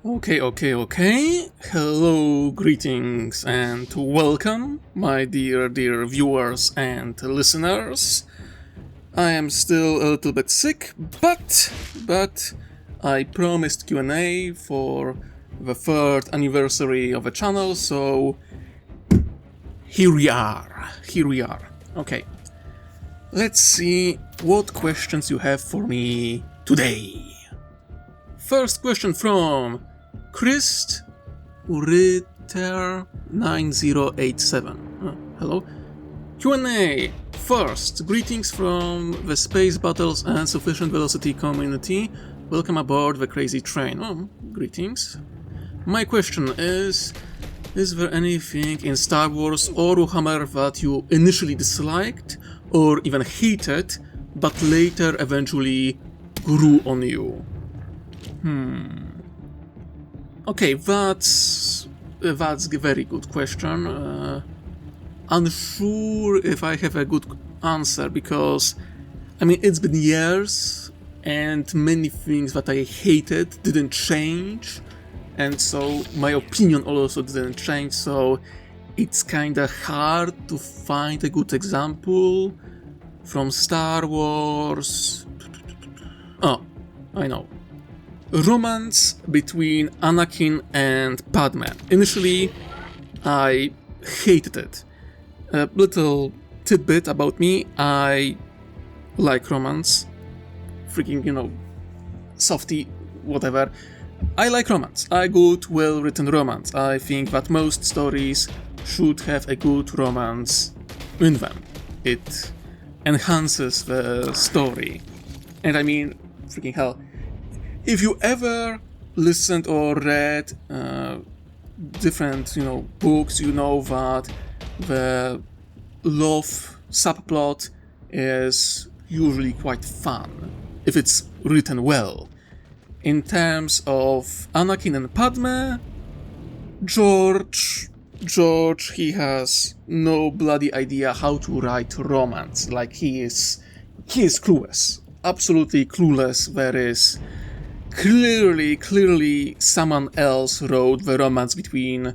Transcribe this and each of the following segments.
Okay. Hello, greetings, and welcome, my dear viewers and listeners. I am still a little bit sick, but I promised Q&A for the third anniversary of the channel, so here we are. Okay, let's see what questions you have for me today. First question from Christ Ritter 9087. Hello. Q&A. First, greetings from the Space Battles and Sufficient Velocity community. Welcome aboard the crazy train. Oh, greetings. My question is there anything in Star Wars or Warhammer that you initially disliked or even hated, but later eventually grew on you? Okay, that's a very good question. Unsure if I have a good answer because, I mean, it's been years and many things that I hated didn't change, and so my opinion also didn't change, so it's kinda hard to find a good example from Star Wars. Oh, I know. Romance between Anakin and Padme. Initially, I hated it. A little tidbit about me, I like romance. Freaking, softy, whatever. I like romance. I good, well-written romance. I think that most stories should have a good romance in them. It enhances the story. And I mean, freaking hell, if you ever listened or read different, books, you know that the love subplot is usually quite fun if it's written well. In terms of Anakin and Padme, George, he has no bloody idea how to write romance. Like, he is clueless. Absolutely clueless. There is clearly someone else wrote the romance between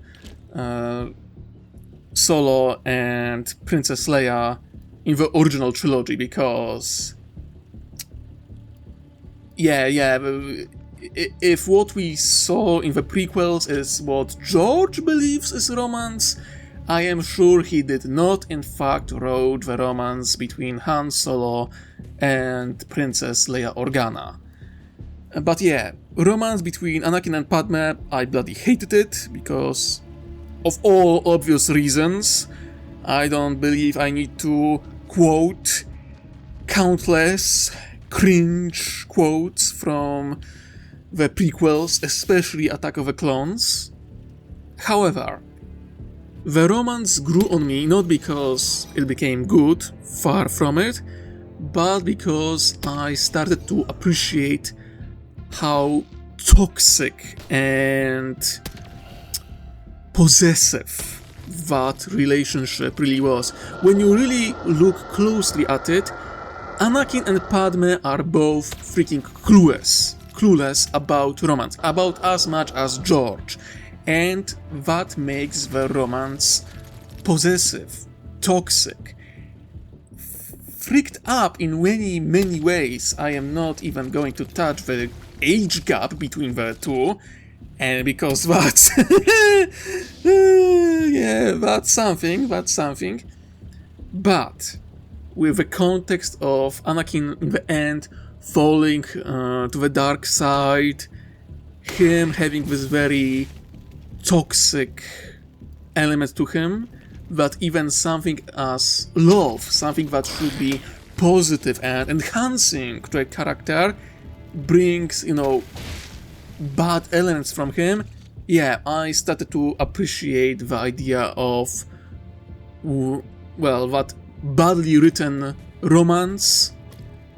Solo and Princess Leia in the original trilogy, because if what we saw in the prequels is what George believes is romance, I am sure he did not in fact wrote the romance between Han Solo and Princess Leia Organa. But yeah, romance between Anakin and Padme, I bloody hated it, because of all obvious reasons. I don't believe I need to quote countless cringe quotes from the prequels, especially Attack of the Clones. However, the romance grew on me not because it became good, far from it, but because I started to appreciate how toxic and possessive that relationship really was. When you really look closely at it, Anakin and Padme are both freaking clueless about romance, about as much as George, and that makes the romance possessive, toxic, freaked up in many ways. I am not even going to touch the age gap between the two, and because that's that's something. But with the context of Anakin in the end falling to the dark side, him having this very toxic element to him, that even something as love, something that should be positive and enhancing to a character, brings, bad elements from him. Yeah, I started to appreciate the idea of, that badly written romance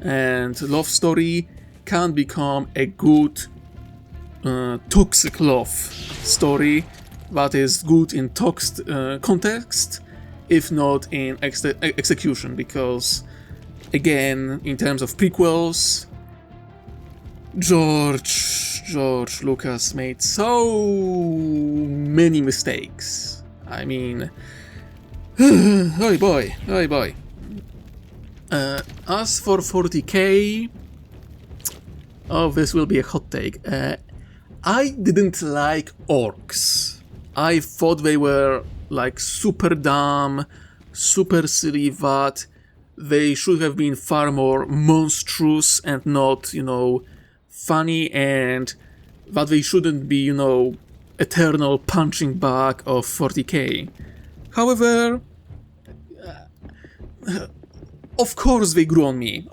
and love story can become a good toxic love story that is good in context, if not in execution, because again, in terms of prequels, George Lucas made so many mistakes. I mean, oh boy. As for 40k, oh, this will be a hot take. I didn't like orcs. I thought they were like super dumb, super silly, that they should have been far more monstrous and not, funny, and that they shouldn't be, eternal punching bag of 40k. However, of course they grew on me.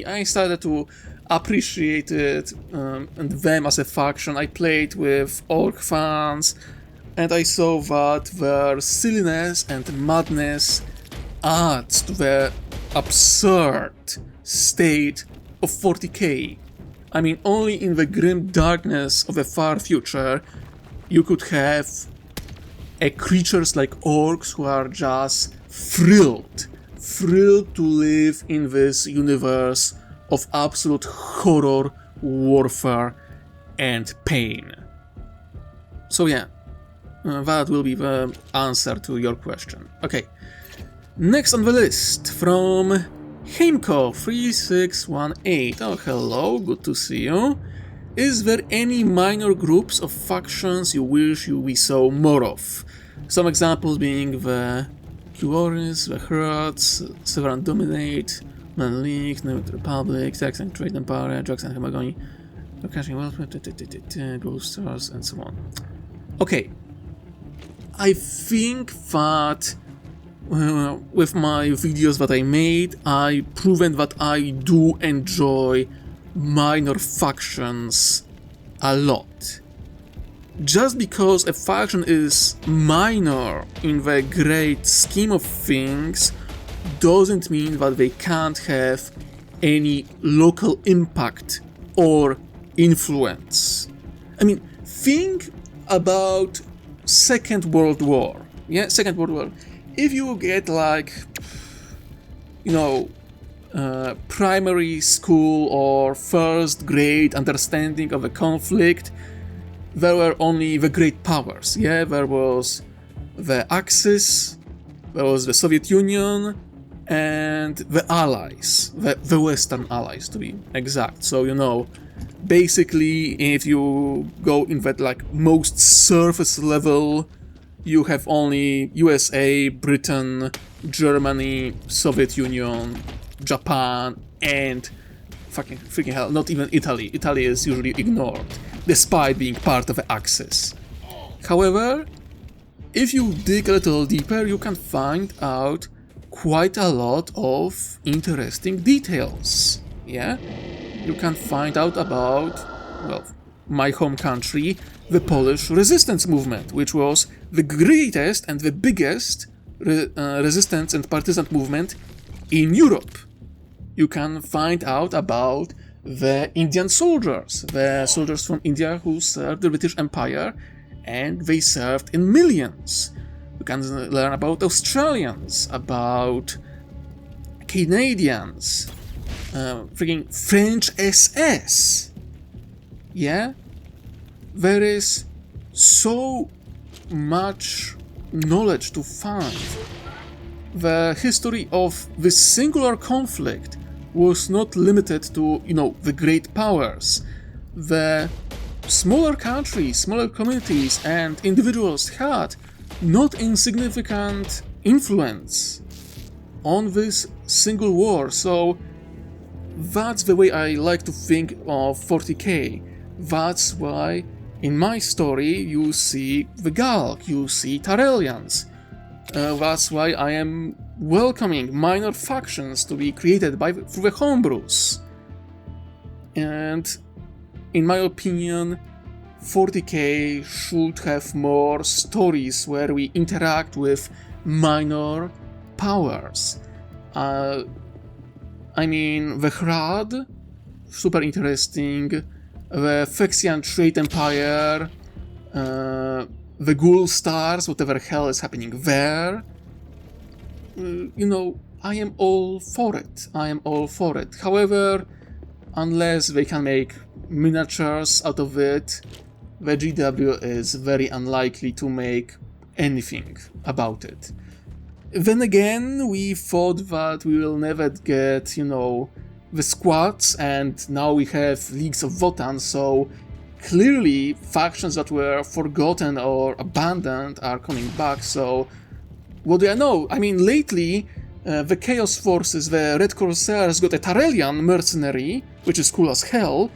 I started to appreciate it and them as a faction. I played with orc fans, and I saw that their silliness and madness adds to the absurd state of 40k. I mean, only in the grim darkness of the far future you could have creatures like orcs who are just thrilled to live in this universe of absolute horror, warfare, and pain. So yeah, that will be the answer to your question. Okay, next on the list from Heimko3618. Oh, hello, good to see you. Is there any minor groups of factions you wish we saw more of? Some examples being the Cuoris, the Herats, Severan Dominate, Man League, New Republic, Tax and Trade Empire, Jax and Hamagoni, Cashing Wealth, Gold Stars, and so on. Okay, I think that with my videos that I made, I proven that I do enjoy minor factions a lot. Just because a faction is minor in the great scheme of things doesn't mean that they can't have any local impact or influence. I mean, think about Second World War. Yeah, Second World War. If you get like, primary school or first grade understanding of a conflict, there were only the great powers. Yeah, there was the Axis, there was the Soviet Union, and the Allies, the Western Allies to be exact. So, basically, if you go in that like most surface level, you have only USA, Britain, Germany, Soviet Union, Japan, and freaking hell, not even Italy. Italy is usually ignored, despite being part of the Axis. However, if you dig a little deeper, you can find out quite a lot of interesting details. Yeah? You can find out about, well, my home country, the Polish resistance movement, which was the greatest and the biggest resistance and partisan movement in Europe. You can find out about the Indian soldiers, the soldiers from India who served the British Empire, and they served in millions. You can learn about Australians, about Canadians, freaking French SS. Yeah? There is so much knowledge to find. The history of this singular conflict was not limited to, the great powers. The smaller countries, smaller communities, and individuals had not insignificant influence on this single war. So that's the way I like to think of 40k. That's why in my story you see the Galg, you see Tarelians. That's why I am welcoming minor factions to be created through the homebrews. And in my opinion, 40k should have more stories where we interact with minor powers. The Hrad, super interesting. The Phyxian Trade Empire, the Ghoul Stars, whatever hell is happening there. I am all for it. However, unless they can make miniatures out of it, the GW is very unlikely to make anything about it. Then again, we thought that we will never get, you know, the squads, and now we have Leagues of Votann, so clearly factions that were forgotten or abandoned are coming back, so what do I know? I mean, lately, the Chaos Forces, the Red Corsairs, got a Tarelian mercenary, which is cool as hell,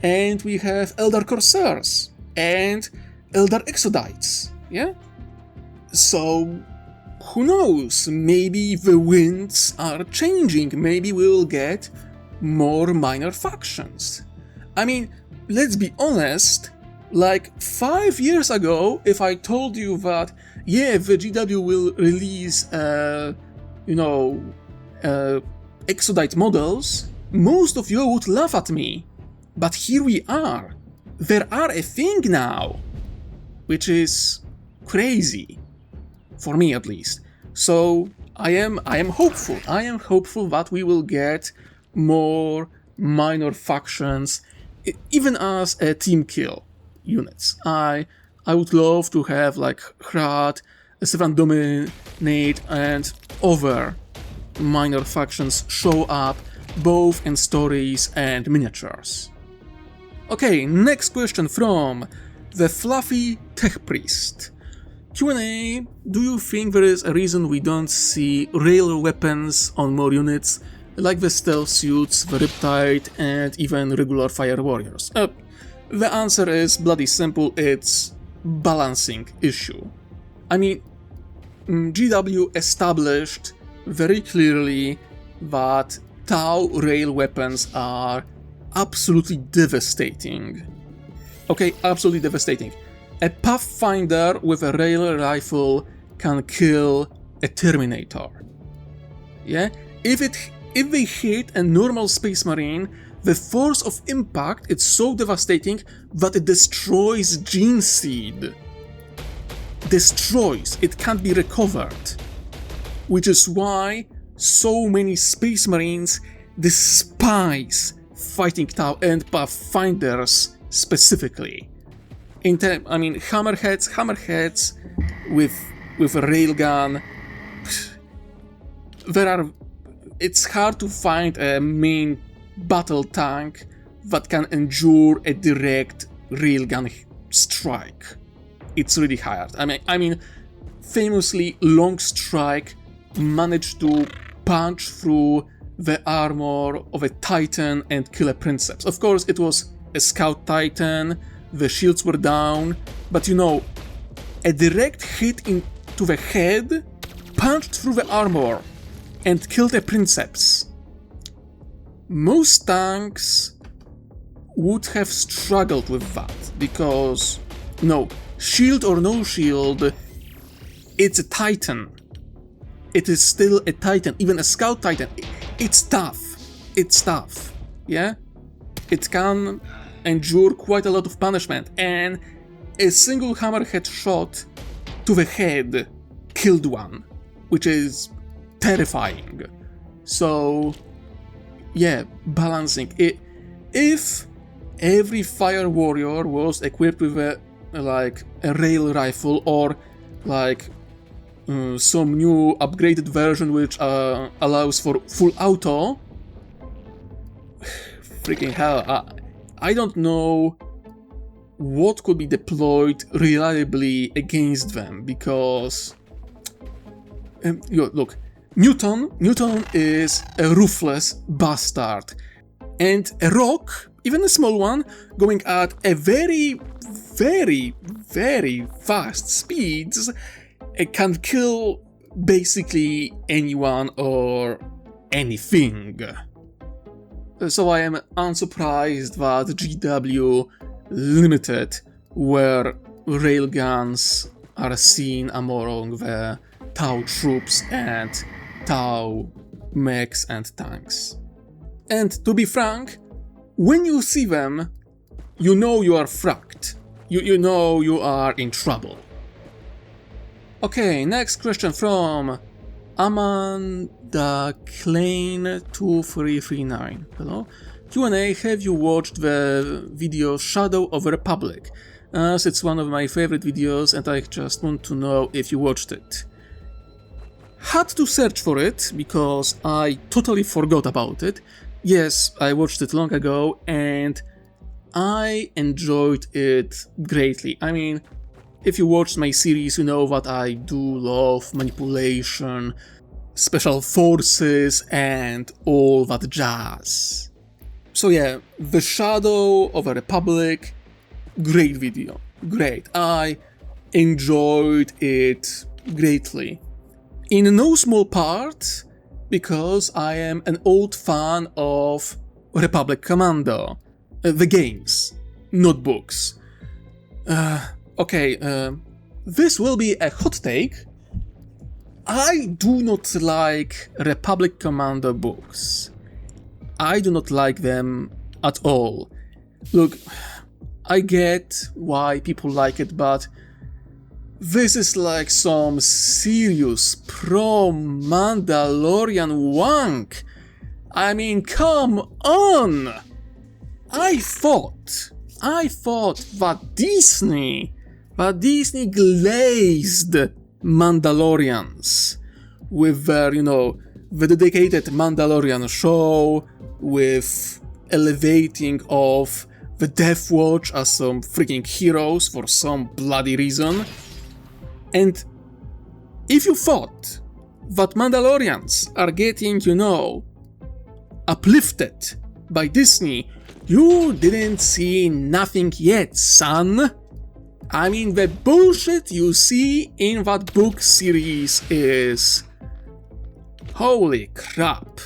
and we have Eldar Corsairs, and Eldar Exodites, yeah? So, who knows? Maybe the winds are changing, maybe we will get more minor factions. I mean, let's be honest, like 5 years ago, if I told you that, yeah, the GW will release, Exodite models, most of you would laugh at me. But here we are. There are a thing now, which is crazy, for me at least. So I am hopeful. I am hopeful that we will get more minor factions, even as a team kill units. I would love to have like Hrad, Sevan Dominate, and other minor factions show up both in stories and miniatures. Okay, next question from the Fluffy Tech Priest. Q&A, do you think there is a reason we don't see rail weapons on more units, like the stealth suits, the Riptide, and even regular fire warriors? The answer is bloody simple, it's balancing issue. I mean, GW established very clearly that Tau rail weapons are absolutely devastating. Okay, absolutely devastating. A Pathfinder with a rail rifle can kill a Terminator. Yeah? If they hit a normal Space Marine, the force of impact is so devastating that it destroys Gene Seed. Destroys, it can't be recovered. Which is why so many Space Marines despise fighting Tau and Pathfinders specifically. Hammerheads with a railgun. It's hard to find a main battle tank that can endure a direct railgun strike. It's really hard. I mean, famously, Longstrike managed to punch through the armor of a Titan and kill a Princeps. Of course, it was a Scout Titan, the shields were down, but you know, a direct hit into the head punched through the armor and killed a Princeps. Most tanks would have struggled with that, because, no, shield or no shield, it's a Titan. It is still a Titan, even a Scout Titan. It's tough. It's tough. Yeah? It can endure quite a lot of punishment, and a single hammerhead shot to the head killed one, which is terrifying. So, yeah, balancing it. If every fire warrior was equipped with a rail rifle, or some new upgraded version which allows for full auto, freaking hell, I don't know what could be deployed reliably against them, because look, Newton is a ruthless bastard, and a rock, even a small one, going at a very, very, very fast speeds, it can kill basically anyone or anything. So I am unsurprised that GW limited where railguns are seen among the Tau troops and Tau mechs and tanks. And to be frank, when you see them, you know you are fracked. You know you are in trouble. Okay, next question from Amanda Klein 2339. Hello. Q&A, have you watched the video Shadow of the Republic? As it's one of my favorite videos and I just want to know if you watched it. Had to search for it because I totally forgot about it. Yes, I watched it long ago and I enjoyed it greatly. I mean, if you watched my series, you know that I do love manipulation, special forces and all that jazz. So yeah, The Shadow of a Republic, great video, great. I enjoyed it greatly. In no small part because I am an old fan of Republic Commando, the games, not books. This will be a hot take. I do not like Republic Commando books. I do not like them at all. Look, I get why people like it, but this is like some serious pro-Mandalorian wank. I mean, come on! I thought that Disney glazed Mandalorians with their, the dedicated Mandalorian show, with elevating of the Death Watch as some freaking heroes for some bloody reason. And if you thought that Mandalorians are getting, uplifted by Disney, you didn't see nothing yet, son. I mean, the bullshit you see in that book series is... holy crap.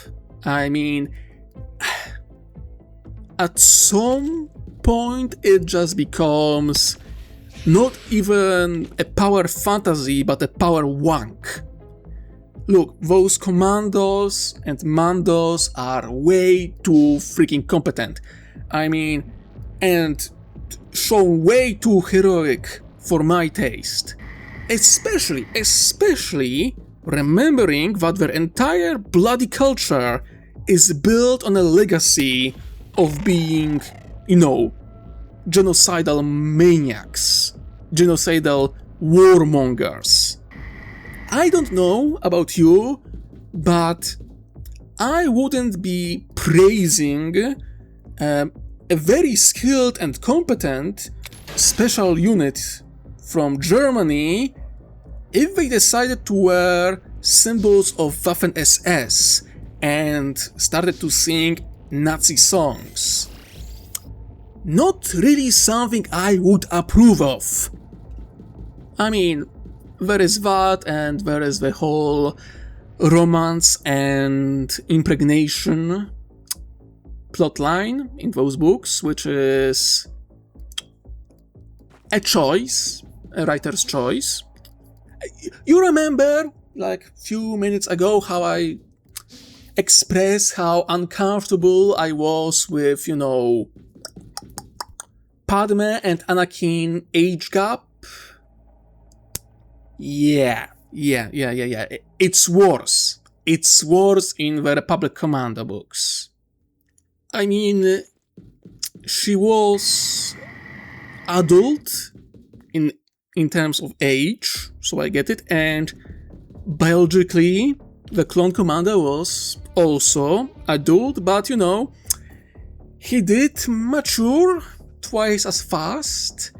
I mean, at some point it just becomes not even a power fantasy, but a power wank. Look, those commandos and mandos are way too freaking competent. I mean, and shown way too heroic for my taste. Especially remembering that their entire bloody culture is built on a legacy of being, genocidal maniacs, genocidal warmongers. I don't know about you, but I wouldn't be praising a very skilled and competent special unit from Germany if they decided to wear symbols of Waffen-SS and started to sing Nazi songs. Not really something I would approve of. I mean, there is that, and there is the whole romance and impregnation plotline in those books, which is a choice, a writer's choice. You remember, like, few minutes ago, how I expressed how uncomfortable I was with, Padme and Anakin age gap? Yeah. It's worse. It's worse in the Republic Commando books. I mean, she was adult in terms of age, so I get it, and biologically, the clone commander was also adult, but he did mature twice as fast,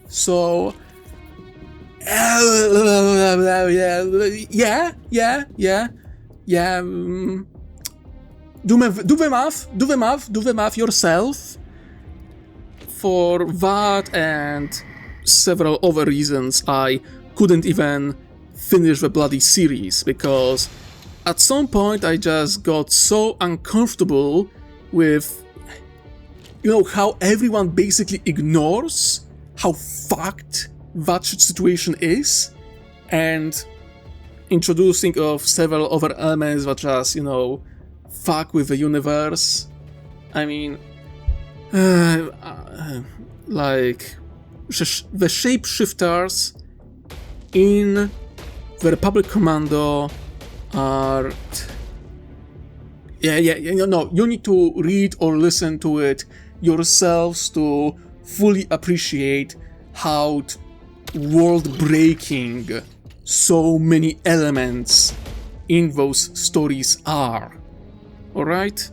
so do the math yourself. For that and several other reasons, I couldn't even finish the bloody series, because at some point I just got so uncomfortable with, how everyone basically ignores how fucked that situation is, and introducing of several other elements that just, fuck with the universe. I mean, like, the shapeshifters in the Republic Commando are No, you need to read or listen to it yourselves to fully appreciate how world-breaking so many elements in those stories are. Alright?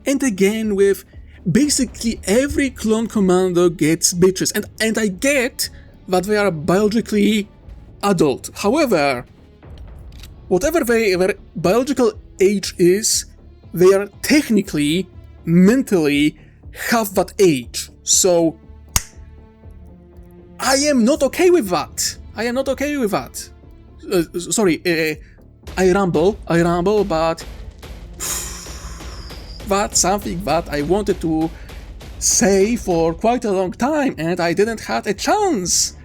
And again, with basically every clone commando gets bitches, and I get that they are biologically adult. However, whatever their biological age is, they are technically, mentally, half that age. So, I am not okay with that. Sorry, I ramble, but that's something that I wanted to say for quite a long time, and I didn't have a chance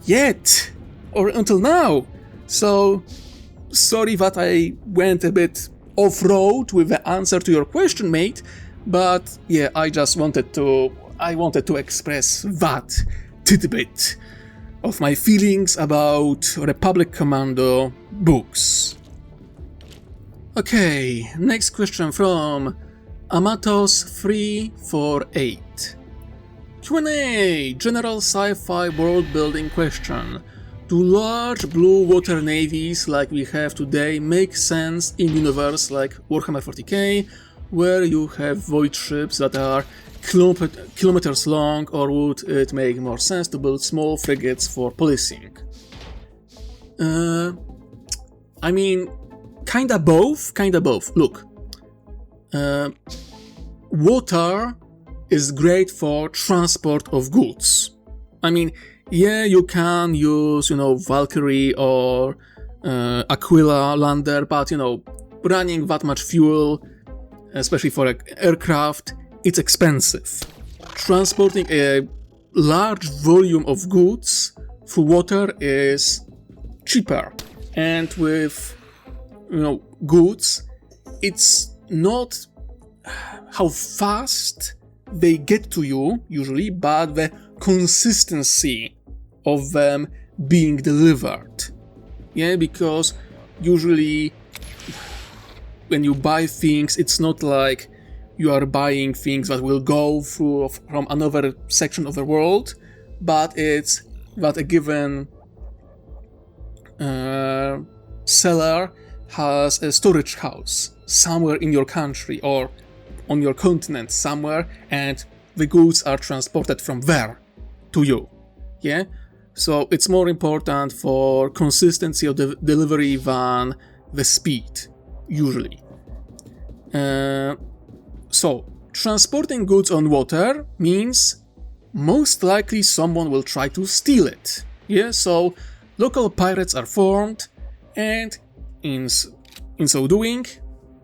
yet, or until now. So, sorry that I went a bit off-road with the answer to your question, mate, but yeah, I wanted to express that tidbit of my feelings about Republic Commando books. Okay, next question from Amatos348. Q&A, general sci-fi world-building question. Do large blue water navies like we have today make sense in universe like Warhammer 40k, where you have void ships that are kilometers long, or would it make more sense to build small frigates for policing? I mean, kinda both. Look, water is great for transport of goods. I mean, yeah, you can use, Valkyrie or Aquila lander, but, running that much fuel, especially for an aircraft, it's expensive. Transporting a large volume of goods through water is cheaper. And with, goods, it's not how fast they get to you, usually, but the consistency of them being delivered. Yeah, because usually when you buy things, it's not like you are buying things that will go through from another section of the world, but it's that a given seller has a storage house somewhere in your country or on your continent somewhere, and the goods are transported from there to you. Yeah? So it's more important for consistency of the delivery than the speed, usually. So, transporting goods on water means most likely someone will try to steal it. Yeah, so local pirates are formed, and in so doing,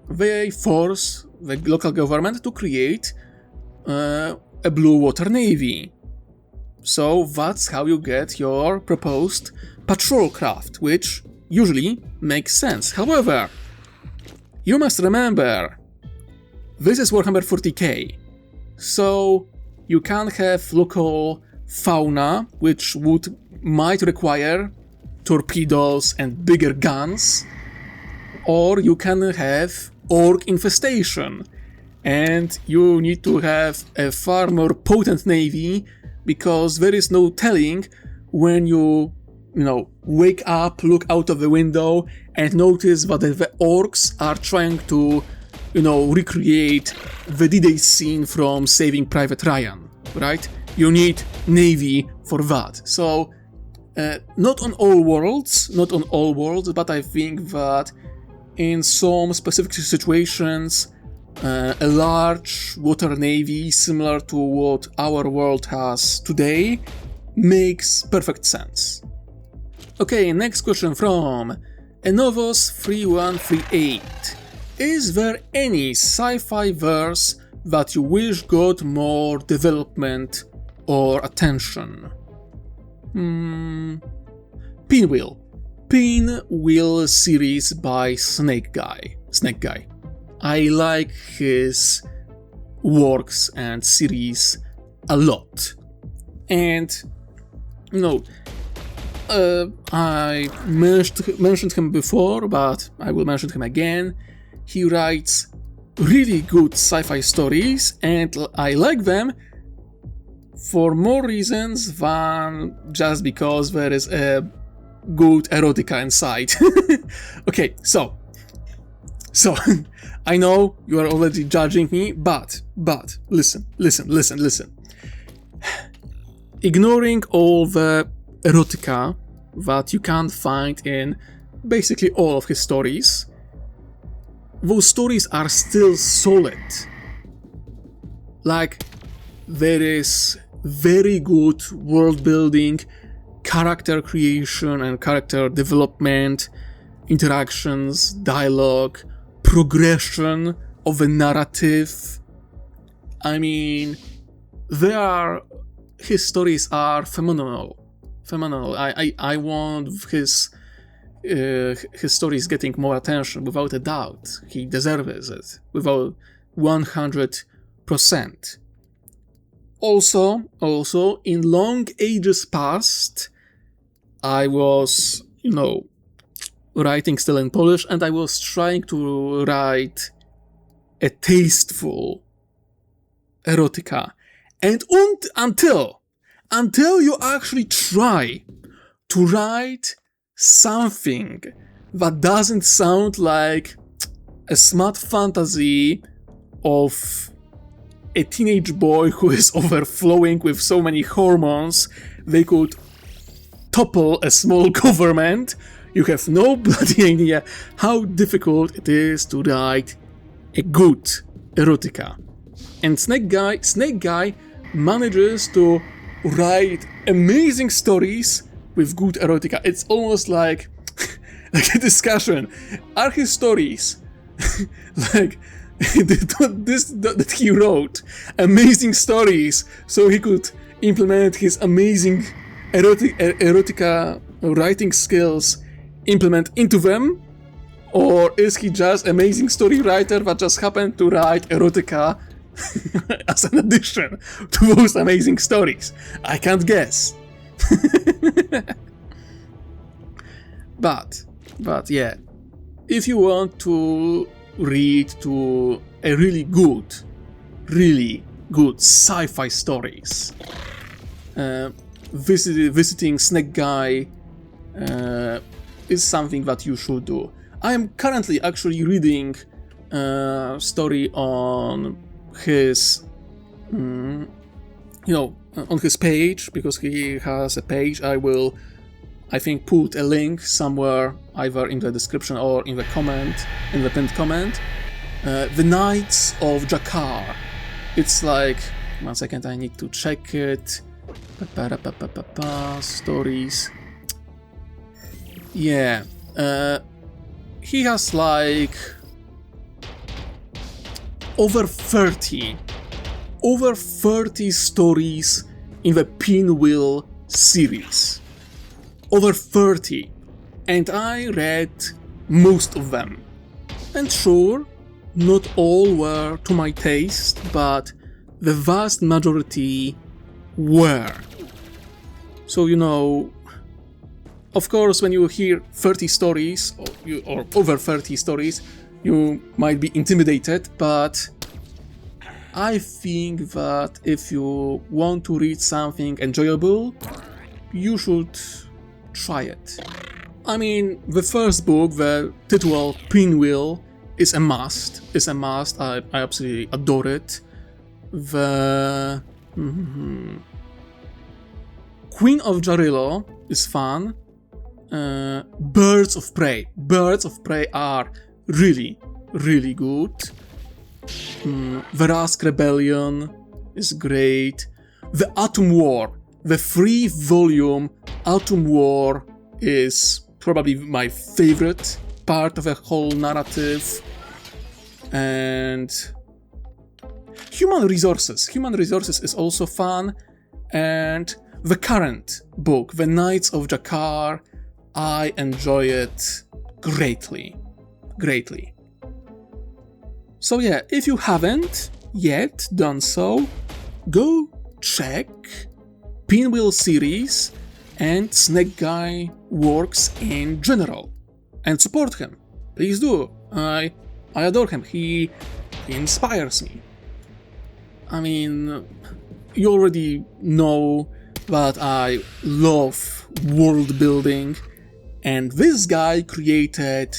they force the local government to create a blue water navy. So that's how you get your proposed patrol craft, which usually makes sense. However, you must remember, this is Warhammer 40k, so you can have local fauna, which might require torpedoes and bigger guns, or you can have orc infestation, and you need to have a far more potent navy, because there is no telling when you wake up, look out of the window, and notice that the orcs are trying to, recreate the D-Day scene from Saving Private Ryan, right? You need navy for that. So, not on all worlds, but I think that in some specific situations, a large water navy similar to what our world has today makes perfect sense. Okay, next question from Enovos3138. Is there any sci-fi verse that you wish got more development or attention? Pinwheel series by Snake Guy. I like his works and series a lot. And, I mentioned him before, but I will mention him again. he writes really good sci-fi stories, and I like them for more reasons than just because there is a good erotica inside. Okay, so I know you are already judging me, but listen. Ignoring all the erotica that you can't find in basically all of his stories, those stories are still solid. Like, there is very good world building, character creation and character development, interactions, dialogue, progression of a narrative. I mean, his stories are phenomenal. I want his stories getting more attention, without a doubt. He deserves it, without 100%. Also, in long ages past, I was, writing still in Polish, and I was trying to write a tasteful erotica. And until you actually try to write something that doesn't sound like a smart fantasy of a teenage boy who is overflowing with so many hormones they could topple a small government, you have no bloody idea how difficult it is to write a good erotica. And Snake Guy manages to write amazing stories with good erotica. It's almost like a discussion. Are his stories like that he wrote amazing stories so he could implement his amazing erotica writing skills into them? Or is he just amazing story writer that just happened to write erotica as an addition to those amazing stories? I can't guess. But yeah, if you want to read to a really good sci-fi stories, visiting Snake Guy is something that you should do. I am currently actually reading a story on his, on his page, because he has a page. I will, I think, put a link somewhere, either in the description or in the pinned comment. The Knights of Jakar. It's like, 1 second, I need to check it. Stories. Yeah. He has like over 30 stories in the Pinwheel series. Over 30. And I read most of them. And sure, not all were to my taste, but the vast majority were. So, of course, when you hear 30 stories, or over 30 stories, you might be intimidated, but I think that if you want to read something enjoyable, you should try it. I mean, the first book, the title Pinwheel, is a must. I absolutely adore it. The Queen of Jarilo is fun. Birds of Prey are really good. The Rask Rebellion is great. The Atom War, the 3-volume Atom War, is probably my favorite part of the whole narrative. And Human Resources is also fun. And the current book, The Knights of Jakar, I enjoy it greatly. So yeah, if you haven't yet done so, go check Pinwheel series and Snake Guy works in general, and support him. Please do. I I adore him. He inspires me. I mean, you already know that I love world building, and this guy created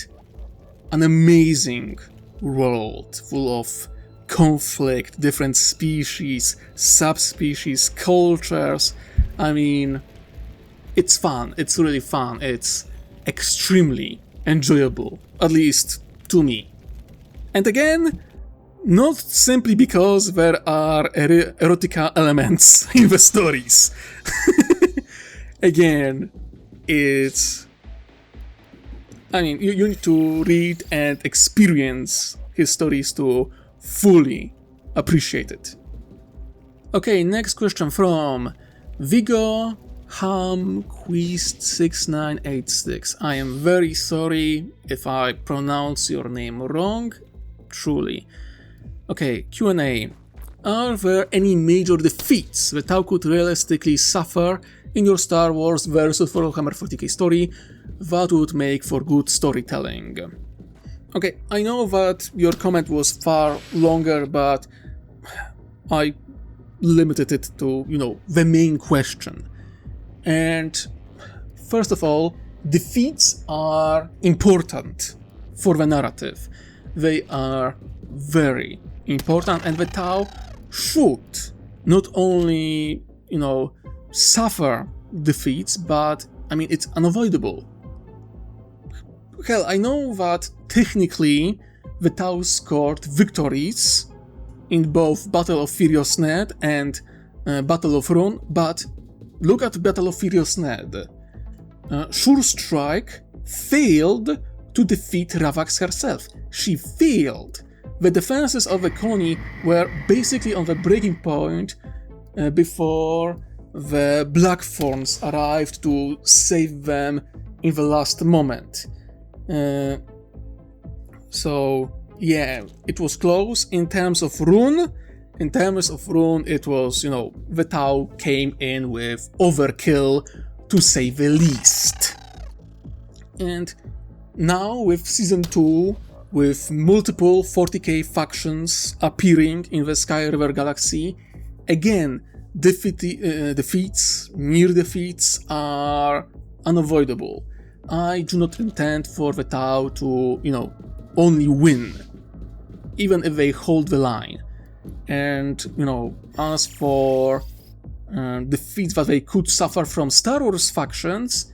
an amazing world full of conflict, different species, subspecies, cultures. I mean, it's fun, it's really fun, it's extremely enjoyable, at least to me. And again, not simply because there are erotica elements in the stories. Again, it's... I mean, you need to read and experience his stories to fully appreciate it. Okay, next question from Vigo Hamquist6986. I am very sorry if I pronounce your name wrong, truly. Okay, Q&A. Are there any major defeats that Tau could realistically suffer in your Star Wars vs. Warhammer 40k story that would make for good storytelling? Okay, I know that your comment was far longer, but I limited it to, the main question. And first of all, defeats are important for the narrative. They are very important, and the Tau should not only, suffer defeats, but, it's unavoidable. Hell, I know that technically the Tau scored victories in both Battle of Furious Ned and Battle of Run, but look at Battle of Furious Ned. Sure Strike failed to defeat Ravax herself. She failed. The defenses of the colony were basically on the breaking point before the Blackthorns arrived to save them in the last moment. So, yeah, it was close. In terms of Rune, it was, the Tau came in with overkill, to say the least. And now with Season 2, with multiple 40k factions appearing in the Sky River Galaxy, again, defeats, near defeats are unavoidable. I do not intend for the Tau to, only win, even if they hold the line. And, as for defeats that they could suffer from Star Wars factions,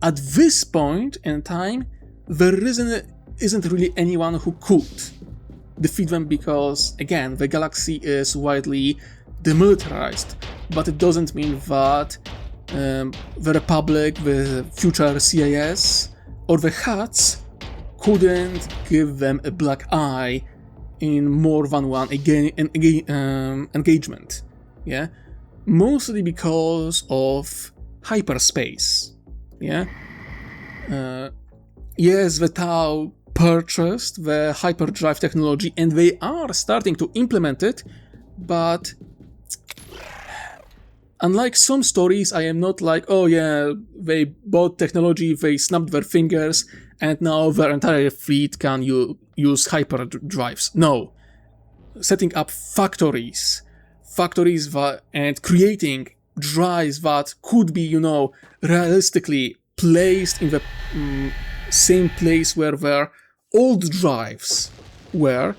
at this point in time, there isn't really anyone who could defeat them because, again, the galaxy is widely demilitarized, but it doesn't mean that the Republic, the future CIS, or the Huts couldn't give them a black eye in more than one engagement. Yeah, mostly because of hyperspace. Yeah. Yes, the Tau purchased the hyperdrive technology and they are starting to implement it, but unlike some stories, I am not like, oh yeah, they bought technology, they snapped their fingers, and now their entire fleet can use hyperdrives. No. Setting up factories and creating drives that could be, realistically placed in the same place where their old drives were,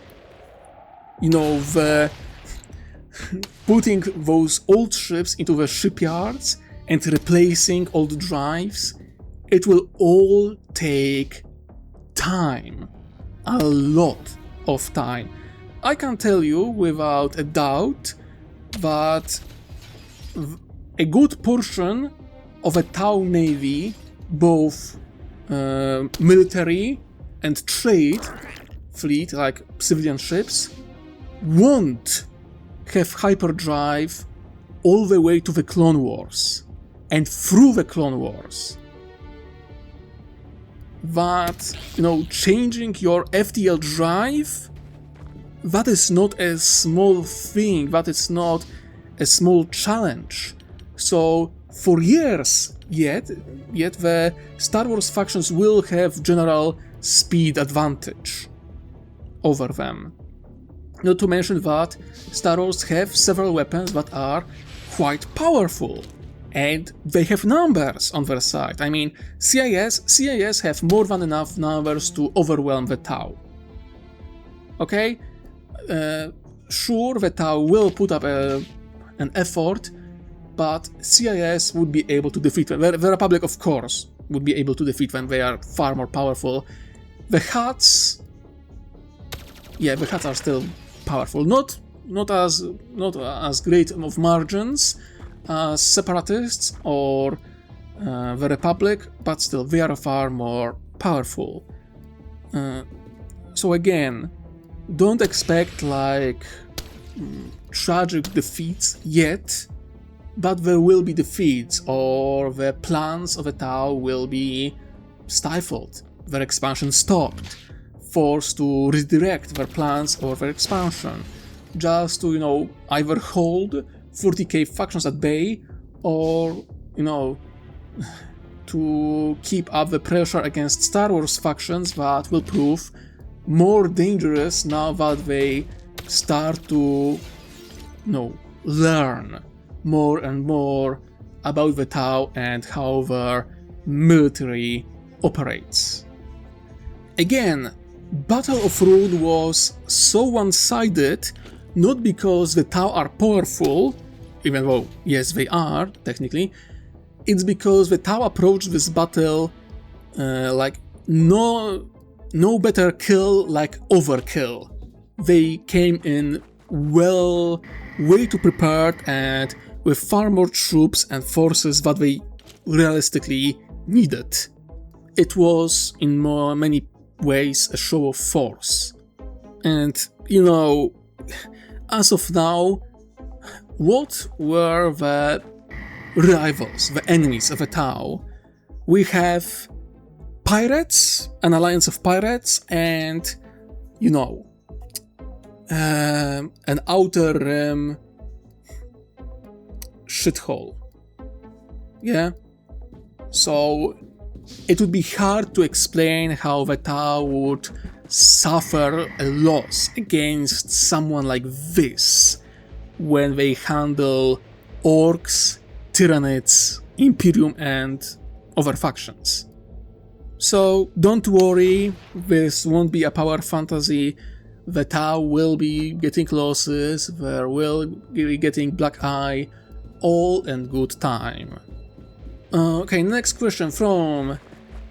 putting those old ships into the shipyards and replacing old drives, it will all take time. A lot of time. I can tell you without a doubt that a good portion of a Tau Navy, both military and trade fleet, like civilian ships, won't have hyperdrive all the way to the Clone Wars and through the Clone Wars. That, changing your FTL drive, that is not a small thing, that is not a small challenge. So for years yet the Star Wars factions will have general speed advantage. over them. Not to mention that Star Wars have several weapons that are quite powerful, and they have numbers on their side. I mean, CIS have more than enough numbers to overwhelm the Tau. Okay? Sure, the Tau will put up an effort, but CIS would be able to defeat them. The Republic, of course, would be able to defeat them. They are far more powerful. The Huts are still powerful. Not as great of margins as Separatists or the Republic, but still they are far more powerful. So again, don't expect like tragic defeats yet, but there will be defeats, or the plans of the Tau will be stifled, their expansion stopped, forced to redirect their plans or their expansion, just to, either hold 40k factions at bay, or, to keep up the pressure against Star Wars factions that will prove more dangerous now that they start to, learn more and more about the Tau and how their military operates. Again, Battle of Roon was so one-sided, not because the Tau are powerful, even though, yes, they are, technically, it's because the Tau approached this battle like no better kill like overkill. They came in way too prepared and with far more troops and forces that they realistically needed. It was, in many ways, a show of force. And, as of now, what were the rivals, the enemies of the Tau? We have pirates, an alliance of pirates, and, an outer rim shithole. Yeah? So it would be hard to explain how the Tau would suffer a loss against someone like this when they handle orcs, Tyranids, Imperium, and other factions. So don't worry, this won't be a power fantasy. The Tau will be getting losses, there will be getting Black Eye, all in good time. Okay, next question from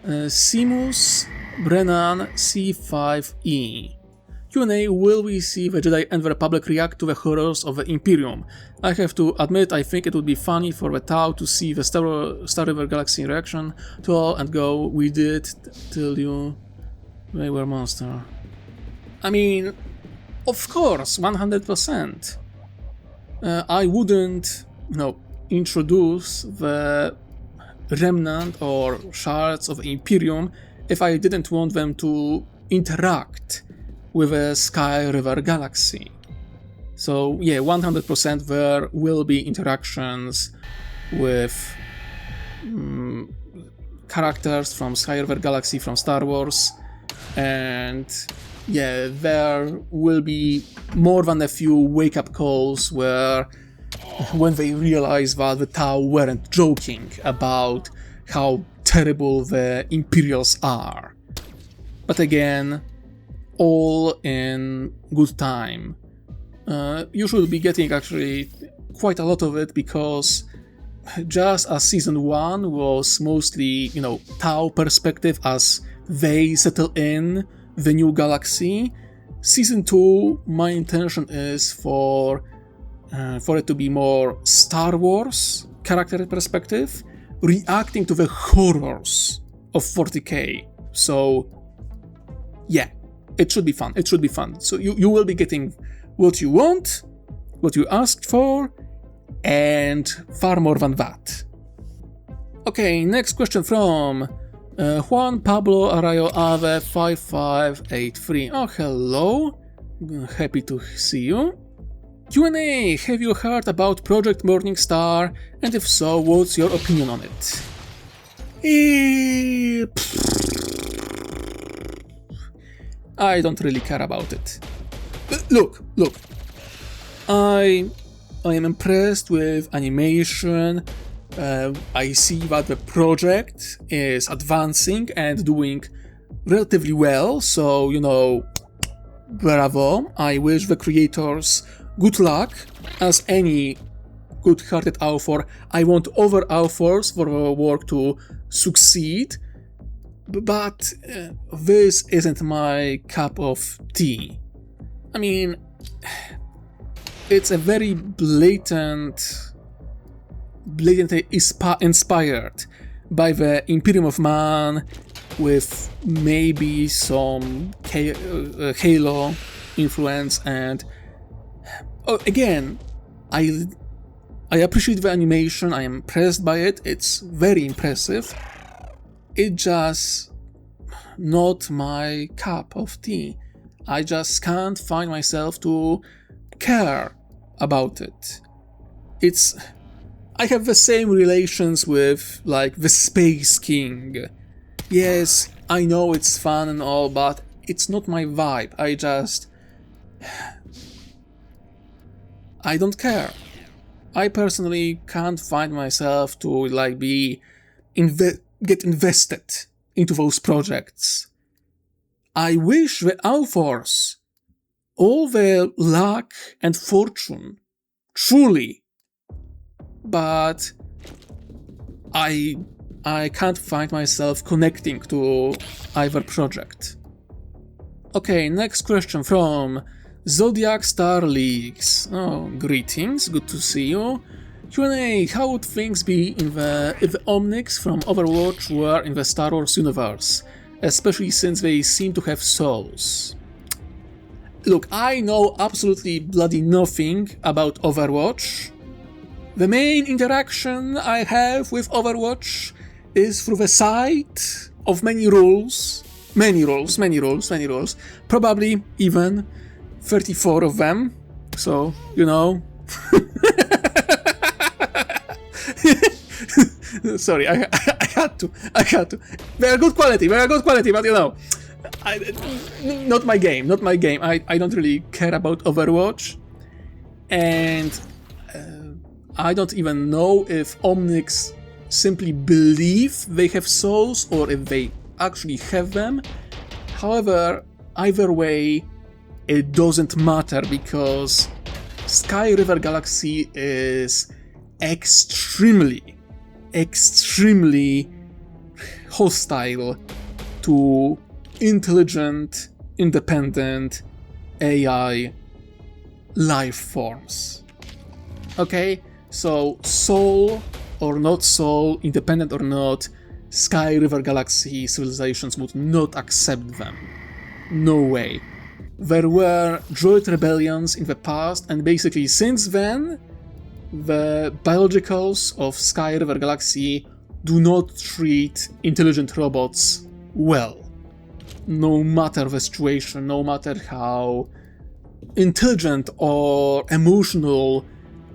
Simus Brennan C5E. Q&A: will we see the Jedi and the Republic react to the horrors of the Imperium? I have to admit, I think it would be funny for the Tau to see the Star River Galaxy reaction to all and go, we did till you... they were monster. I mean, of course, 100%. I wouldn't, introduce the remnant or shards of Imperium if I didn't want them to interact with the Sky River Galaxy. So yeah, 100% there will be interactions with characters from Sky River Galaxy from Star Wars, and yeah, there will be more than a few wake-up calls when they realize that the Tau weren't joking about how terrible the Imperials are. But again, all in good time. You should be getting actually quite a lot of it, because just as Season 1 was mostly, Tau perspective as they settle in the new galaxy, Season 2, my intention is for it to be more Star Wars character perspective, reacting to the horrors of 40k. So yeah, it should be fun. So you will be getting what you want, what you asked for, and far more than that. Okay, next question from Juan Pablo Arroyo Ave 5583. Oh, hello. Happy to see you. Q&A: have you heard about Project Morningstar, and if so, what's your opinion on it? I don't really care about it. Look. I am impressed with animation. I see that the project is advancing and doing relatively well, so, bravo. I wish the creators good luck. As any good-hearted author, I want other authors for our work to succeed, but this isn't my cup of tea. I mean, it's a very blatantly inspired by the Imperium of Man, with maybe some Halo influence, and again, I appreciate the animation, I am impressed by it, it's very impressive. It's just not my cup of tea. I just can't find myself to care about it. I have the same relations with, like, the Space King. Yes, I know it's fun and all, but it's not my vibe. I don't care. I personally can't find myself to, like, get invested into those projects. I wish the authors all their luck and fortune, truly, but I can't find myself connecting to either project. Okay, next question from Zodiac Star Leagues. Oh, greetings, good to see you. Q&A, how would things be if the Omnics from Overwatch were in the Star Wars universe, especially since they seem to have souls? Look, I know absolutely bloody nothing about Overwatch. The main interaction I have with Overwatch is through the sight of many rules, probably even 34 of them, so, Sorry, I had to. They are good quality, but not my game. I don't really care about Overwatch, and I don't even know if Omnics simply believe they have souls or if they actually have them. However, either way, it doesn't matter because Sky River Galaxy is extremely hostile to intelligent, independent AI life forms. Okay, so soul or not soul, independent or not, Sky River Galaxy civilizations would not accept them. No way. There were droid rebellions in the past, and basically since then, the biologicals of Sky River Galaxy do not treat intelligent robots well. No matter the situation, no matter how intelligent or emotional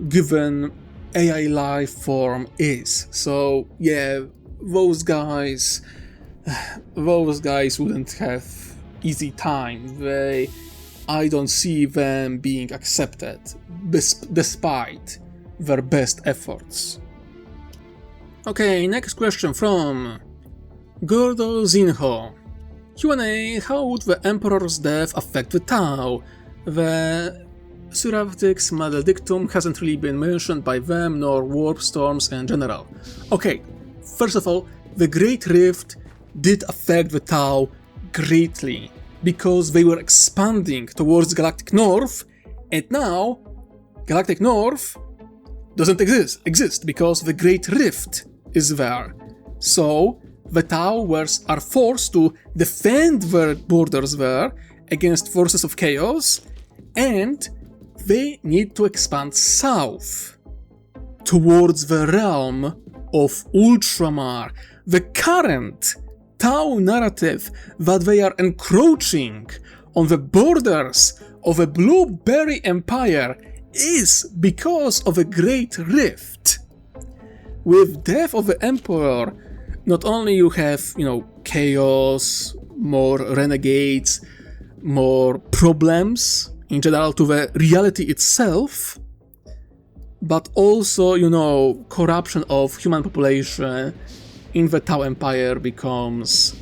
given AI life form is. So yeah, those guys wouldn't have easy time. I don't see them being accepted despite their best efforts. Okay, next question from Gordo Zinho. Q&A, how would the Emperor's death affect the Tau? The Suraptics Maledictum hasn't really been mentioned by them, nor warp storms in general. Okay, first of all, the Great Rift did affect the Tau greatly, because they were expanding towards Galactic North, and now Galactic North doesn't exist because the Great Rift is there. So the Tau are forced to defend their borders there against forces of chaos, and they need to expand south towards the realm of Ultramar. The current Tau narrative that they are encroaching on the borders of a Blueberry Empire is because of a Great Rift. With death of the Emperor, not only you have, chaos, more renegades, more problems in general to the reality itself, but also, corruption of human population in the Tau Empire becomes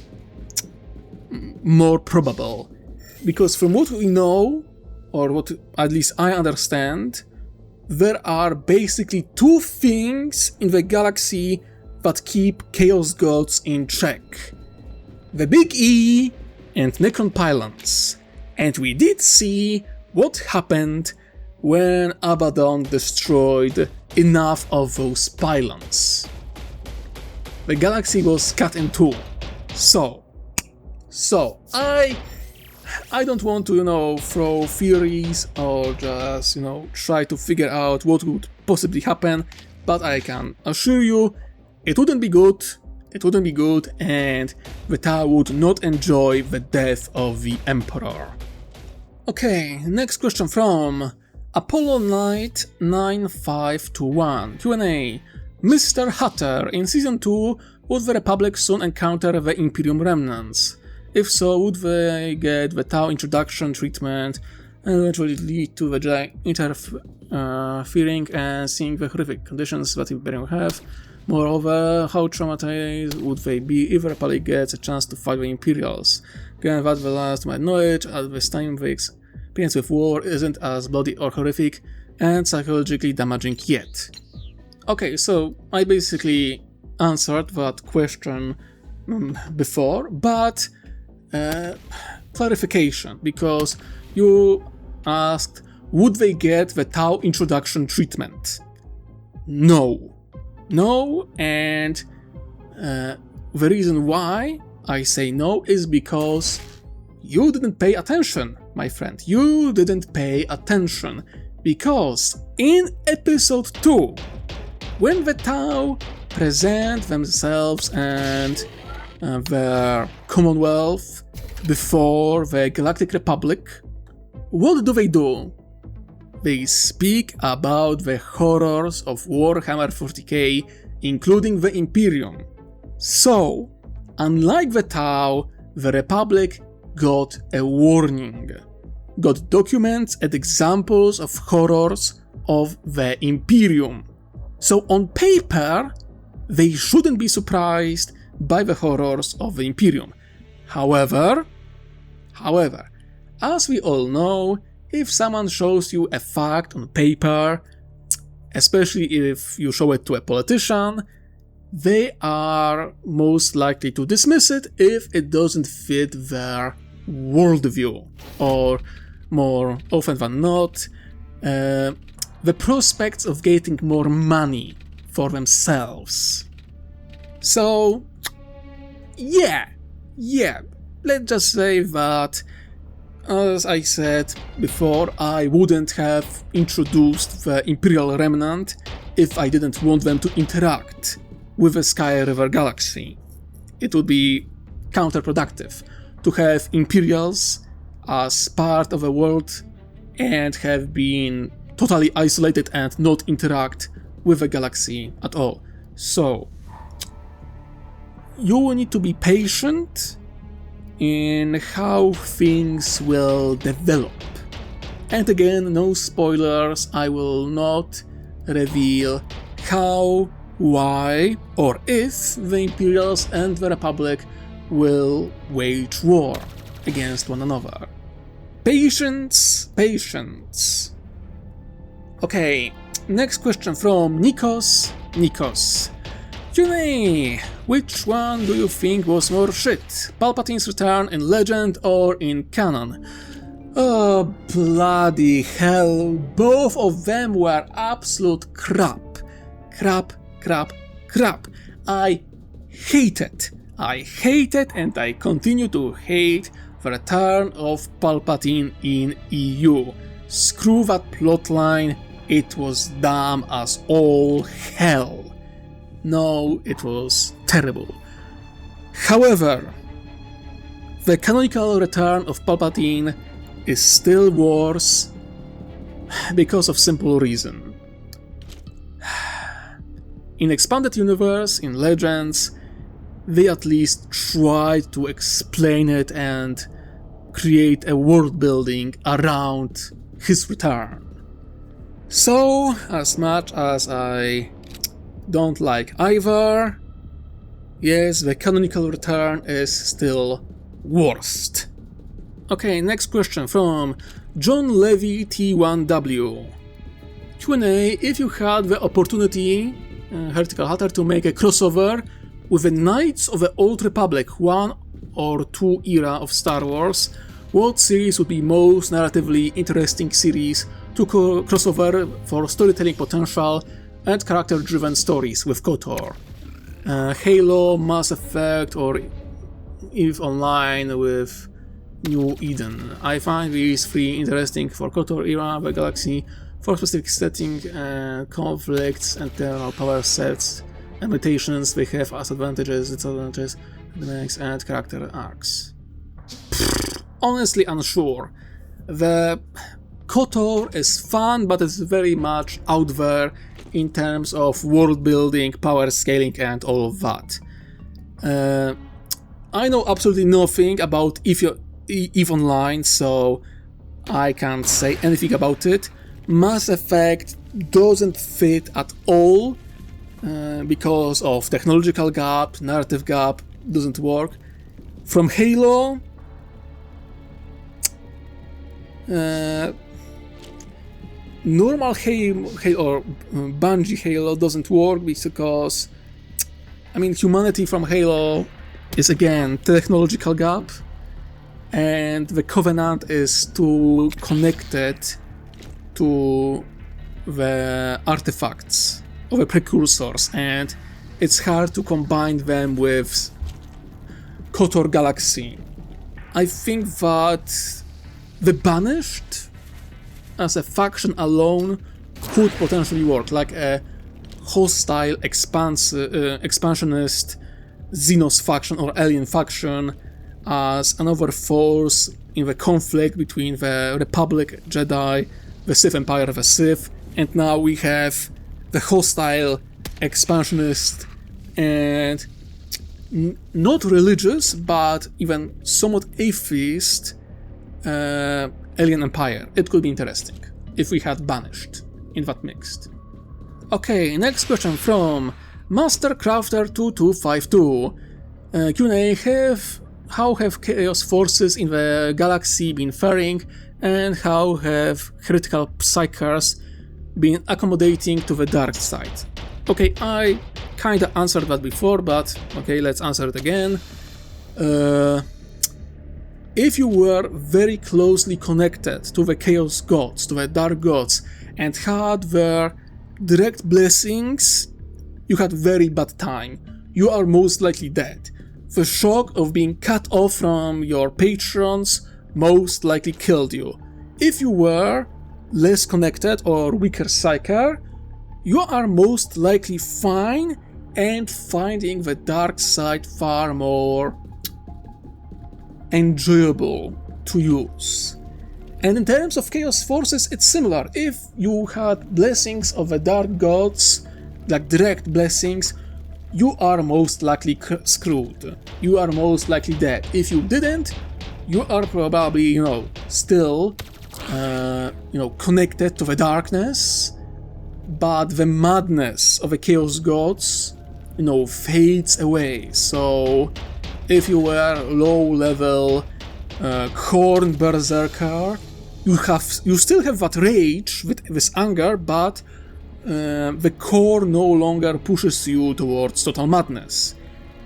more probable. Because from what we know, or what at least I understand, there are basically two things in the galaxy that keep Chaos Gods in check. The Big E and Necron Pylons. And we did see what happened when Abaddon destroyed enough of those pylons. The galaxy was cut in two. So I don't want to, throw theories or just, try to figure out what would possibly happen, but I can assure you it wouldn't be good, and the Tau would not enjoy the death of the Emperor. Okay, next question from Apollo Knight 9521. Q&A. Mr. Hutter, in Season 2, would the Republic soon encounter the Imperium remnants? If so, would they get the Tau introduction treatment and eventually lead to the Jedi interfering and seeing the horrific conditions that Imperium have? Moreover, how traumatized would they be if the Republic gets a chance to fight the Imperials? Given that the last to my knowledge, at this time the experience with war isn't as bloody or horrific and psychologically damaging yet. Okay, so I basically answered that question before, but clarification, because you asked, would they get the Tau introduction treatment? No, and the reason why I say no is because you didn't pay attention, my friend. You didn't pay attention, because in episode 2, when the Tau present themselves and their Commonwealth before the Galactic Republic, what do? They speak about the horrors of Warhammer 40k, including the Imperium. So, unlike the Tau, the Republic got a warning, got documents and examples of horrors of the Imperium. So on paper, they shouldn't be surprised by the horrors of the Imperium. However, as we all know, if someone shows you a fact on paper, especially if you show it to a politician, they are most likely to dismiss it if it doesn't fit their worldview, or more often than not, the prospects of getting more money for themselves. So, yeah, let's just say that, as I said before, I wouldn't have introduced the Imperial Remnant if I didn't want them to interact with the Sky River Galaxy. It would be counterproductive to have Imperials as part of the world and have been totally isolated and not interact with the galaxy at all. So, you will need to be patient in how things will develop. And again, no spoilers, I will not reveal how, why, or if the Imperials and the Republic will wage war against one another. Patience. Okay, next question from Nikos. Q&A. Which one do you think was more shit? Palpatine's return in Legend or in canon? Oh, bloody hell. Both of them were absolute crap. I hated and I continue to hate the return of Palpatine in EU. Screw that plotline, it was dumb as all hell. No, it was terrible. However, the canonical return of Palpatine is still worse because of simple reason. In Expanded Universe, in Legends, they at least tried to explain it and create a world building around his return. So, as much as I don't like either, yes, the canonical return is still worst. Okay, next question from John Levy T1W. Q&A: if you had the opportunity, Heretical Hatter, to make a crossover with the Knights of the Old Republic 1 or 2 era of Star Wars, what series would be most narratively interesting series to crossover for storytelling potential and character-driven stories with KOTOR? Halo, Mass Effect, or EVE Online with New Eden. I find these 3 interesting for KOTOR era, the galaxy, for specific setting, conflicts, internal power sets, and limitations they have as advantages, disadvantages, dynamics, and character arcs. Honestly unsure. The KOTOR is fun, but it's very much out there in terms of world building, power scaling, and all of that. I know absolutely nothing about EVE Online, so I can't say anything about it. Mass Effect doesn't fit at all because of technological gap, narrative gap, doesn't work. From Halo, normal Halo or Bungie Halo doesn't work because, I mean, humanity from Halo is again technological gap, and the Covenant is too connected to the artifacts of the precursors, and it's hard to combine them with KOTOR Galaxy. I think that the Banished as a faction alone could potentially work, like a hostile expansionist Xenos faction or alien faction as another force in the conflict between the Republic, Jedi, the Sith Empire, the Sith, and now we have the hostile expansionist and not religious but even somewhat atheist alien empire. It could be interesting if we had Banished in that mixed. Okay, next question from MasterCrafter2252. Q&A: how have chaos forces in the galaxy been faring, and how have heretical psychers been accommodating to the dark side? Okay, I kinda answered that before, but okay, let's answer it again. If you were very closely connected to the chaos gods, to the dark gods, and had their direct blessings, you had very bad time. You are most likely dead. The shock of being cut off from your patrons most likely killed you. If you were less connected or weaker psyker, you are most likely fine and finding the dark side far more enjoyable to use. And in terms of chaos forces, it's similar. If you had blessings of the dark gods, like direct blessings, you are most likely screwed. You are most likely dead. If you didn't, you are probably, still, connected to the darkness, but the madness of the chaos gods, fades away. So, if you were low-level Horn Berserker, you still have that rage, this anger, but the core no longer pushes you towards total madness.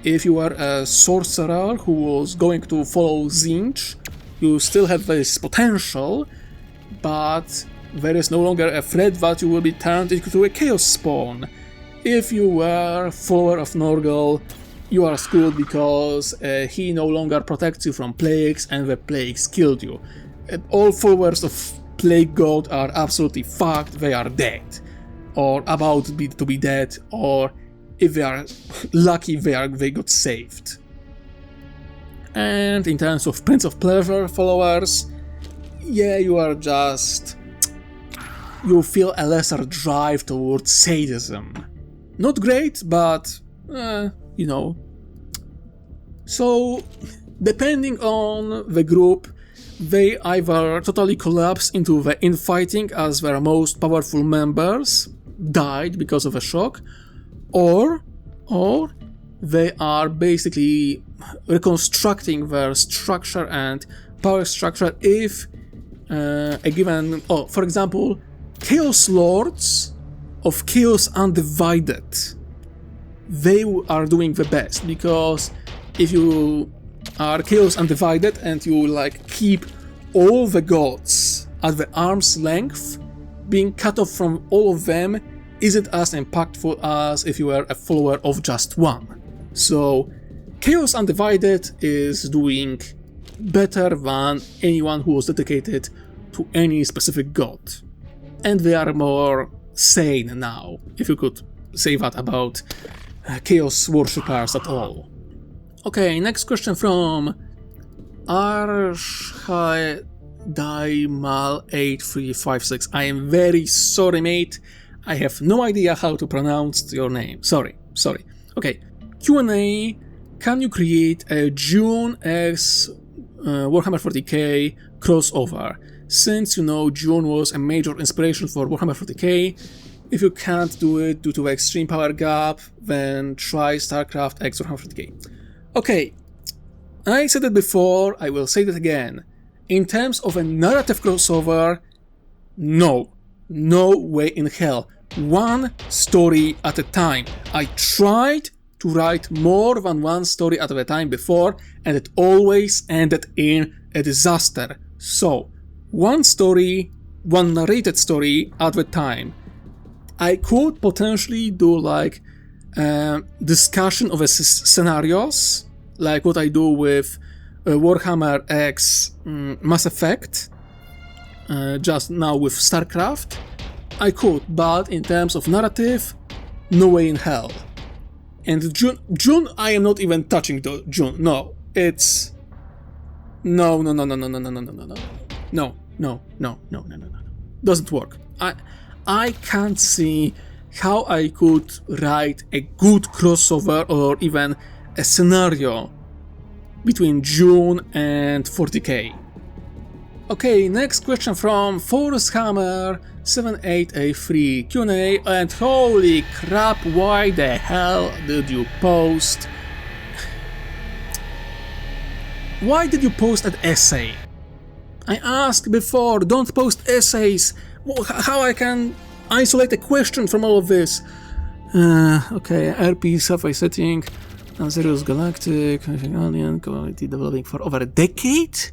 If you were a sorcerer who was going to follow Zinch, you still have this potential, but there is no longer a threat that you will be turned into a chaos spawn. If you were follower of Norgal, you are screwed because he no longer protects you from plagues and the plagues killed you. All followers of Plague God are absolutely fucked, they are dead. Or about to be dead, or if they are lucky, they got saved. And in terms of Prince of Pleasure followers, yeah, you feel a lesser drive towards sadism. Not great, but, So, depending on the group, they either totally collapse into the infighting as their most powerful members died because of a shock, or they are basically reconstructing their structure and power structure if a given... Oh, for example, Chaos Lords of Chaos Undivided. They are doing the best, because if you are Chaos Undivided and you like keep all the gods at the arm's length, being cut off from all of them isn't as impactful as if you were a follower of just one. So Chaos Undivided is doing better than anyone who was dedicated to any specific god. And they are more sane now, if you could say that about Chaos worshippers at all. Okay, next question from Arshadaimal8356. I am very sorry, mate. I have no idea how to pronounce your name. Sorry. Okay, Q&A. Can you create a June X Warhammer 40k crossover? Since you know June was a major inspiration for Warhammer 40k, if you can't do it due to the extreme power gap, then try StarCraft X Warhammer 40k. Okay, I said it before, I will say it again. In terms of a narrative crossover, no way in hell. One story at a time. I tried to write more than one story at a time before, and it always ended in a disaster. So, one story, one narrated story at a time. I could potentially do like discussion of scenarios, like what I do with Warhammer X Mass Effect, just now with StarCraft. I could, but in terms of narrative, no way in hell. And June, I am not even touching June. No, it's no. Doesn't work. I can't see how I could write a good crossover or even a scenario between June and 40k. Okay, next question from ForceHammer7883 Q&A, and holy crap, why the hell did you post? Why did you post an essay? I asked before, don't post essays. How I can isolate a question from all of this? Okay, RP sci-fi setting, Zerius Galactic, Alien, community developing for over a decade?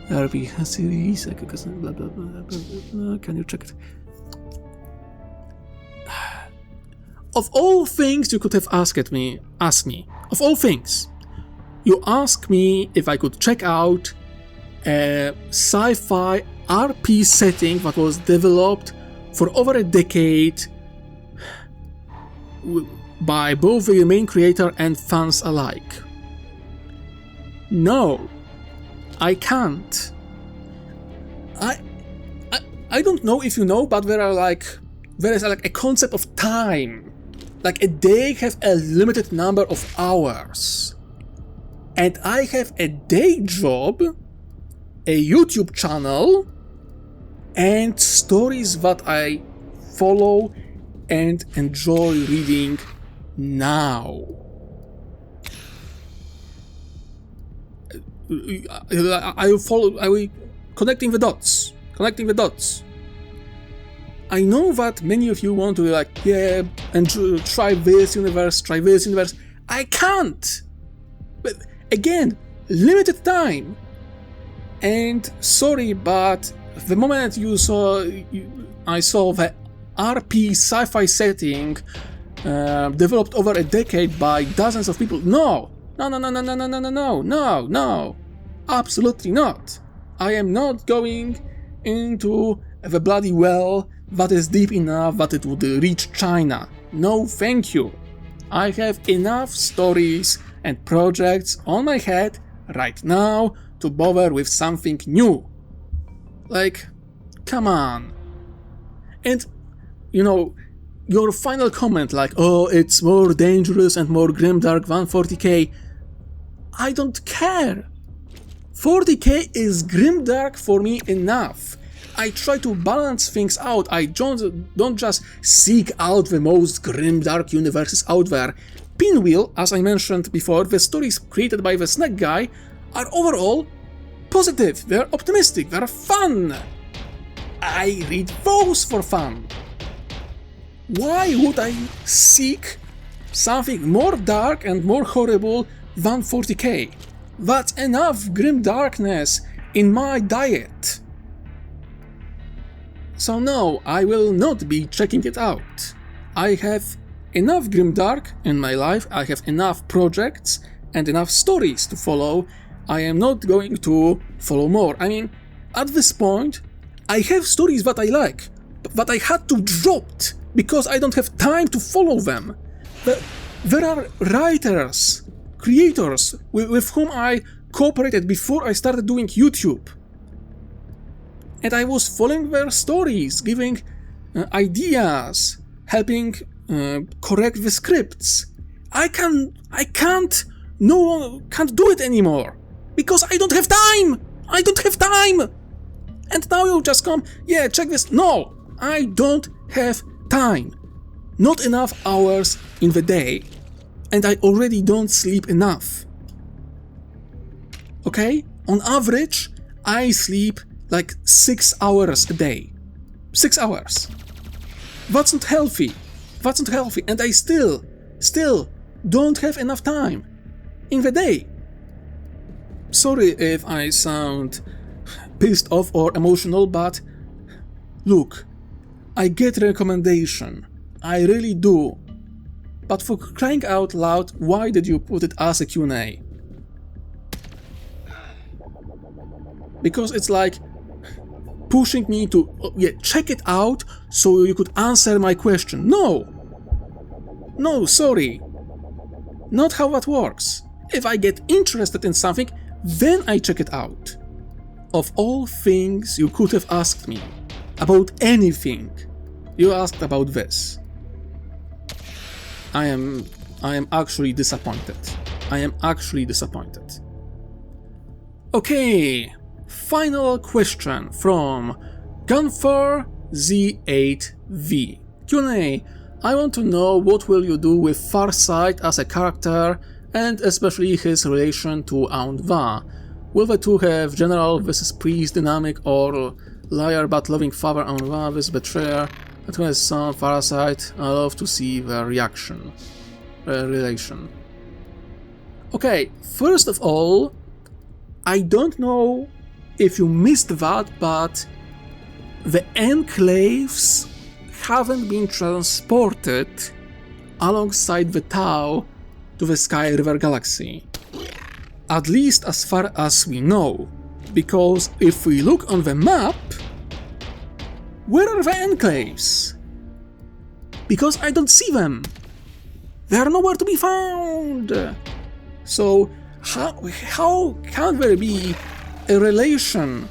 RP series, blah blah blah. Can you check it? Of all things you could have asked me, of all things, you asked me if I could check out a sci-fi RP setting that was developed for over a decade by both the main creator and fans alike. No, I can't. I don't know if you know, but there is like a concept of time. Like a day has a limited number of hours. And I have a day job, a YouTube channel, and stories that I follow and enjoy reading now. I will connecting the dots. I know that many of you want to be like, yeah, and try this universe. I can't. But again, limited time. And sorry, but the moment I saw the RP sci-fi setting developed over a decade by dozens of people, no, absolutely not. I am not going into the bloody well that is deep enough that it would reach China. No, thank you. I have enough stories and projects on my head right now to bother with something new. Like, come on. And, you know, your final comment like, oh, it's more dangerous and more grimdark than 40k. I don't care. 40k is grimdark for me enough. I try to balance things out. I don't just seek out the most grimdark universes out there. Pinwheel, as I mentioned before, the stories created by the Snack Guy are overall positive, they're optimistic, they're fun. I read those for fun. Why would I seek something more dark and more horrible than 40k? That's enough grim darkness in my diet. So no, I will not be checking it out. I have enough grimdark in my life, I have enough projects and enough stories to follow. I am not going to follow more. I mean, at this point, I have stories that I like, but I had to drop because I don't have time to follow them. There are writers, creators with whom I cooperated before I started doing YouTube. And I was following their stories, giving ideas, helping correct the scripts. I can't do it anymore because I don't have time. I don't have time. And now you just come, yeah, check this. No, I don't have time. Not enough hours in the day, and I already don't sleep enough. Okay? On average, I sleep like 6 hours a day. 6 hours. That's not healthy. That's not healthy. And I still don't have enough time in the day. Sorry if I sound pissed off or emotional, but look, I get recommendation. I really do. But for crying out loud, why did you put it as a Q&A? Because it's like pushing me to check it out so you could answer my question. No, sorry. Not how that works. If I get interested in something, then I check it out. Of all things you could have asked me, about anything, you asked about this. I am actually disappointed. I am actually disappointed. Okay, final question from Gunfer Z8V. Q&A. I want to know what will you do with Farsight as a character and especially his relation to Aunt Va. Will the two have general versus priest dynamic or liar but loving father Aunt Va versus betrayer and who has son Farsight? I love to see their relation. Okay, first of all, I don't know if you missed that, but the enclaves haven't been transported alongside the Tau to the Sky River Galaxy. At least as far as we know, because if we look on the map, where are the enclaves? Because I don't see them. They are nowhere to be found. So how can there be a relation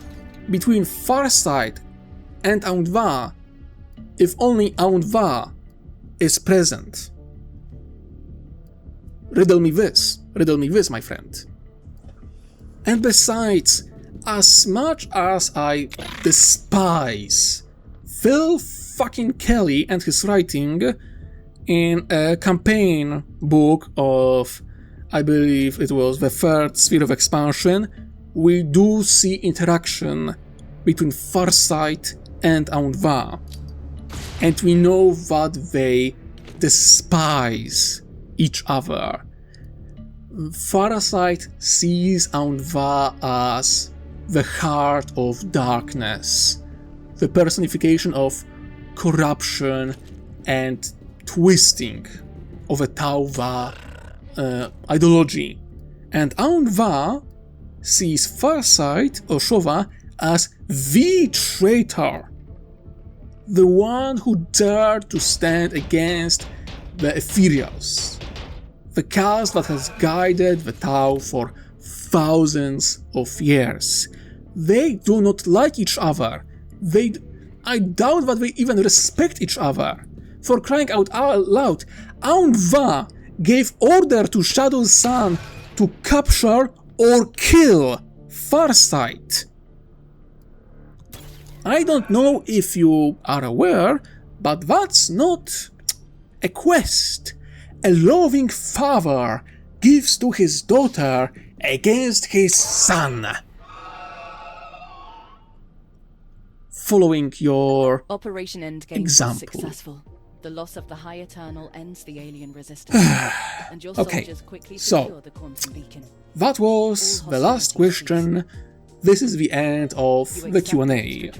between Farsight and Aunt Va if only Aunt Va is present? Riddle me this, my friend. And besides, as much as I despise Phil fucking Kelly and his writing in a campaign book of, I believe it was the third Sphere of Expansion, we do see interaction between Farsight and Aunt Va. And we know that they despise each other. Farsight sees Aunt Va as the heart of darkness, the personification of corruption and twisting of a Tau Va ideology. And Aunt Va sees Farsight or Shova as the traitor, the one who dared to stand against the Ethereals, the cast that has guided the Tau for thousands of years. They do not like each other. I doubt that they even respect each other. For crying out loud, Aunt Va gave order to Shadow's son to capture or kill Farsight. I don't know if you are aware, but that's not a quest. A loving father gives to his daughter against his son. Following your Operation Endgame example. was successful. The loss of the High Eternal ends the alien resistance, and your soldiers quickly secure the quantum beacon. That was the last question. This is the end of the Q&A.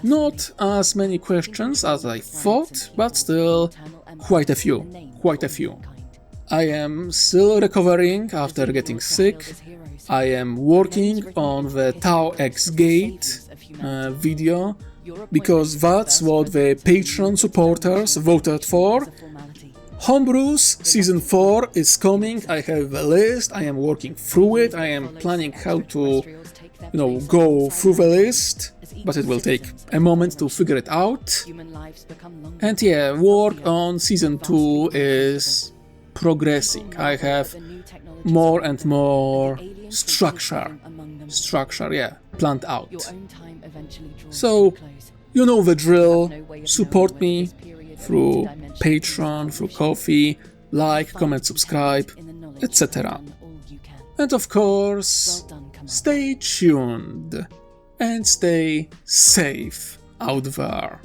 Not as many questions as I thought, but still quite a few. I am still recovering after getting sick. I am working on the Tau X Gate video, because that's what the Patreon supporters voted for. Homebrews Season 4 is coming. I have a list, I am working through it, I am planning how to, go through the list, but it will take a moment to figure it out. And yeah, work on Season 2 is progressing. I have more and more structure, planned out. So, you know the drill, support me through Patreon, through Ko-fi, like, comment, subscribe, etc. And of course, stay tuned and stay safe out there.